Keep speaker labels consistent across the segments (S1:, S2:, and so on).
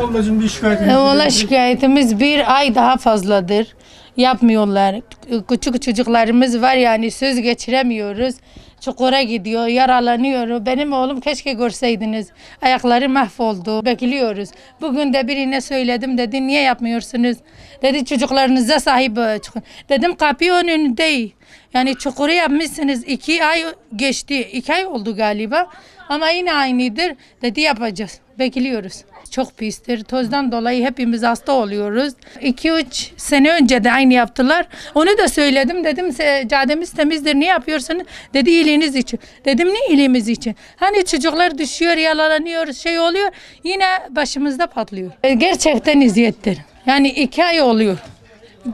S1: Ablacığım bir şikayetiniz?
S2: Valla şikayetimiz bir ay daha fazladır. Yapmıyorlar. Küçük çocuklarımız var yani söz geçiremiyoruz. Çukura gidiyor, yaralanıyor. Benim oğlum keşke görseydiniz. Ayakları mahvoldu. Bekliyoruz. Bugün de birine söyledim dedi niye yapmıyorsunuz? Dedi çocuklarınıza sahip çıkın. Dedim kapı önünde. Yani çukuru yapmışsınız. 2 ay geçti. 2 ay oldu galiba. Ama yine aynıdır. Dedi yapacağız. Bekliyoruz. Çok pistir. Tozdan dolayı hepimiz hasta oluyoruz. 2-3 sene önce de aynı yaptılar. Onu da söyledim. Dedim cademiz temizdir. Niye yapıyorsunuz? Dedi iyiliğiniz için. Dedim ne iyiliğimiz için? Hani çocuklar düşüyor, yaralanıyor, şey oluyor. Yine başımızda patlıyor. Gerçekten eziyettir. Yani 2 ay oluyor.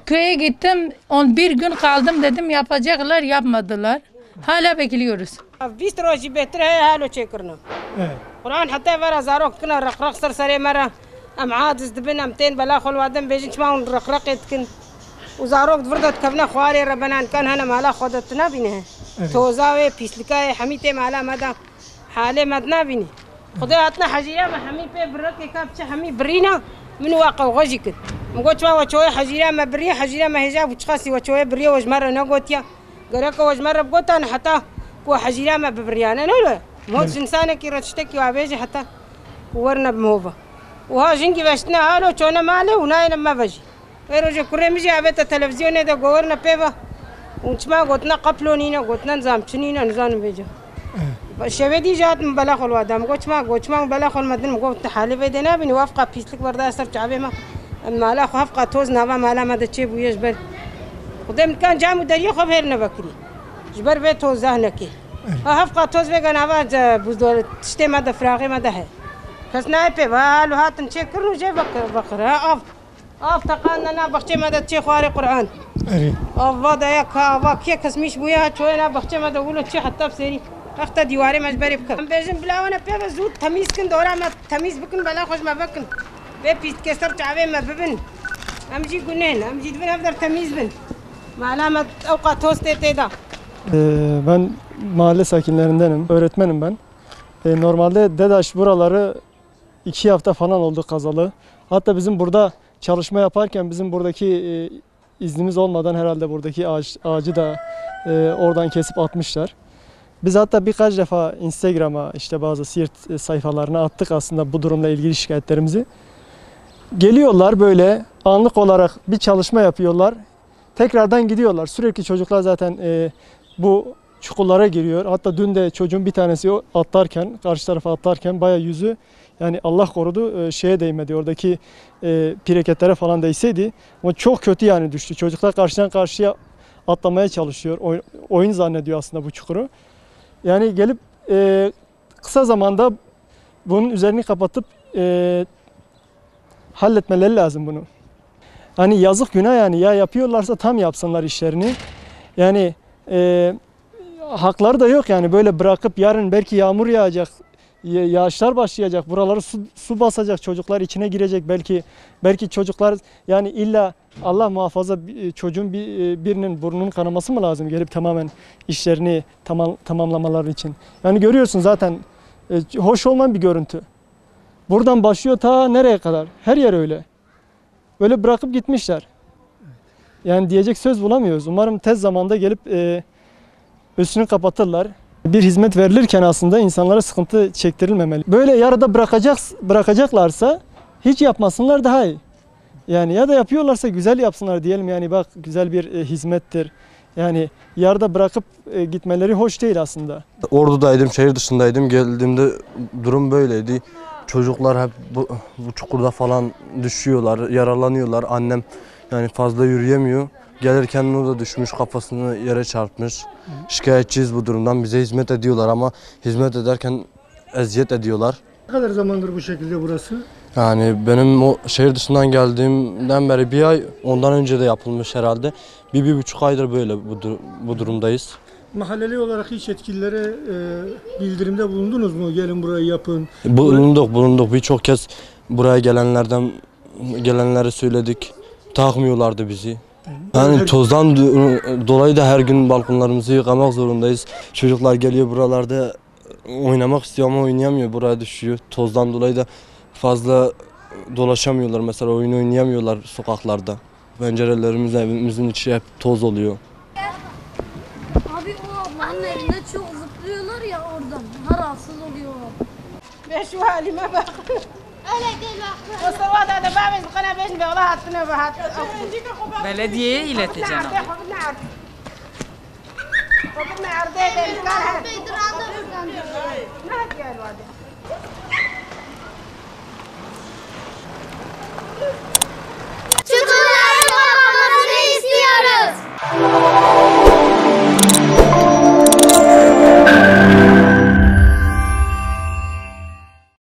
S2: Köye gittim. 11 gün kaldım dedim yapacaklar. Yapmadılar. Hala bekliyoruz.
S3: 20 روزی بهتره حالو چه کرنو قرآن حتی ورا زاروک کنه رخرخ سر سری مرا ام عادز دبن ام تین بلا خل وادم بیجن چما اون رخرخ کن و زاروک وردت کبنا خواری ربنان کن هنم حالا خودت نبینه توزاوی پیسلکای حمیت مالا مدا حاله مد نبینه خدا اتنا حجیره ما حمی په برک کاب چه حمی برینا من واقع غجی کن مگو چما وچوی حجیره ما بری حجیره ما حجاب وچخاسی وچوی بری وجمره نگوتیا گرک وجمره بگوتن حتی كو حجيرة ما ببريانة نولا موت إنسانة كي رتشتكي وعبيجي حتى ورنا بموفا وها جنكي باشتنا هالو شونا مالي وناينا ما بجي ويروجي كوري مجي عبيت التلفزيون ده قورنا بيبا ونشما قوتنا قبلونينا قوتنا نظام شنينا نظام بيجا الشبيدي جات من بلاخل وادام قوتشما من بلاخل مدن قوت حالي بيدنا بني وافقة بيسلك بردا سر شعبي ما مالا وافقة توز نوا مالا ما دتشيب ويجبر خدام كان جامو دريو خبرنا بكري جبر به توزه نکی. هفت توز بگن آواز بزرگ تشتی ماده فراغی ماده هست. کس نایپه و حال هاتن چه کرنو جه بکره آف تقان نه بخشی ماده چه خواری قرآن. آف وادا یا کا کی کس میش بویا چوی نه بخشی ماده ولو چه حتی بسری. وقت دیواری مجبری بکن. بیشتر بلاونه پیه زود تمیز کن دورا ما تمیز بکن بلا خوش ما بکن. به پیست کسر چاوی ما ببین. امجی گنین امجی دبن هفدر تمیز بن. معلومات اوقات توست تیدا.
S4: Ben mahalle sakinlerindenim, öğretmenim ben. Normalde Dedaş buraları 2 hafta falan oldu kazalı. Hatta bizim burada çalışma yaparken bizim buradaki iznimiz olmadan herhalde buradaki ağacı da oradan kesip atmışlar. Biz hatta birkaç defa Instagram'a işte bazı Siirt sayfalarına attık aslında bu durumla ilgili şikayetlerimizi. Geliyorlar böyle anlık olarak bir çalışma yapıyorlar. Tekrardan gidiyorlar. Sürekli çocuklar zaten bu çukurlara giriyor. Hatta dün de çocuğun bir tanesi atlarken, karşı tarafa atlarken bayağı yüzü yani Allah korudu şeye değmedi. Oradaki pireketlere falan değseydi. Ama çok kötü yani düştü. Çocuklar karşıdan karşıya atlamaya çalışıyor. Oyun zannediyor aslında bu çukuru. Yani gelip kısa zamanda bunun üzerini kapatıp halletmeleri lazım bunu. Hani yazık günah yani ya yapıyorlarsa tam yapsınlar işlerini. Yani hakları da yok yani böyle bırakıp yarın belki yağmur yağacak, yağışlar başlayacak, buraları su basacak, çocuklar içine girecek belki çocuklar yani illa Allah muhafaza çocuğun birinin burnunun kanaması mı lazım gelip tamamen işlerini tamamlamaları için. Yani görüyorsun zaten hoş olmayan bir görüntü. Buradan başlıyor ta nereye kadar? Her yer öyle. Böyle bırakıp gitmişler. Yani diyecek söz bulamıyoruz. Umarım tez zamanda gelip üstünü kapatırlar. Bir hizmet verilirken aslında insanlara sıkıntı çektirilmemeli. Böyle yarıda bırakacaklarsa hiç yapmasınlar daha iyi. Yani ya da yapıyorlarsa güzel yapsınlar diyelim yani bak güzel bir hizmettir. Yani yarıda bırakıp gitmeleri hoş değil aslında.
S5: Ordu'daydım, şehir dışındaydım. Geldiğimde durum böyleydi. Çocuklar hep bu çukurda falan düşüyorlar, yaralanıyorlar. Annem yani fazla yürüyemiyor. Gelirken o da düşmüş, kafasını yere çarpmış. Şikayetçiyiz bu durumdan. Bize hizmet ediyorlar ama hizmet ederken eziyet ediyorlar.
S1: Ne kadar zamandır bu şekilde burası?
S5: Yani benim o şehir dışından geldiğimden beri 1 ay, ondan önce de yapılmış herhalde. 1-1,5 aydır böyle bu durumdayız.
S1: Mahalleli olarak hiç yetkililere bildirimde bulundunuz mu? Gelin burayı yapın.
S5: Bulunduk. Birçok kez buraya gelenleri söyledik. Takmıyorlardı bizi. Yani tozdan dolayı da her gün balkonlarımızı yıkamak zorundayız. Çocuklar geliyor buralarda oynamak istiyor ama oynayamıyor. Buraya düşüyor. Tozdan dolayı da fazla dolaşamıyorlar mesela, oyun oynayamıyorlar sokaklarda. Pencerelerimiz, evimizin içi hep toz oluyor.
S6: Abi o ablanın elinde çok zıplıyorlar ya oradan. Rahatsız oluyor.
S3: Ben şu halime bak.
S6: Öyle değil bak.
S3: Mustafa da babamız kana beş be Allah hattına be hat.
S7: Belediyeye ileteceğim abi.
S3: خبرنا عرضي بإمكانها
S6: Beydir aldı buradan.
S3: ما تقالوا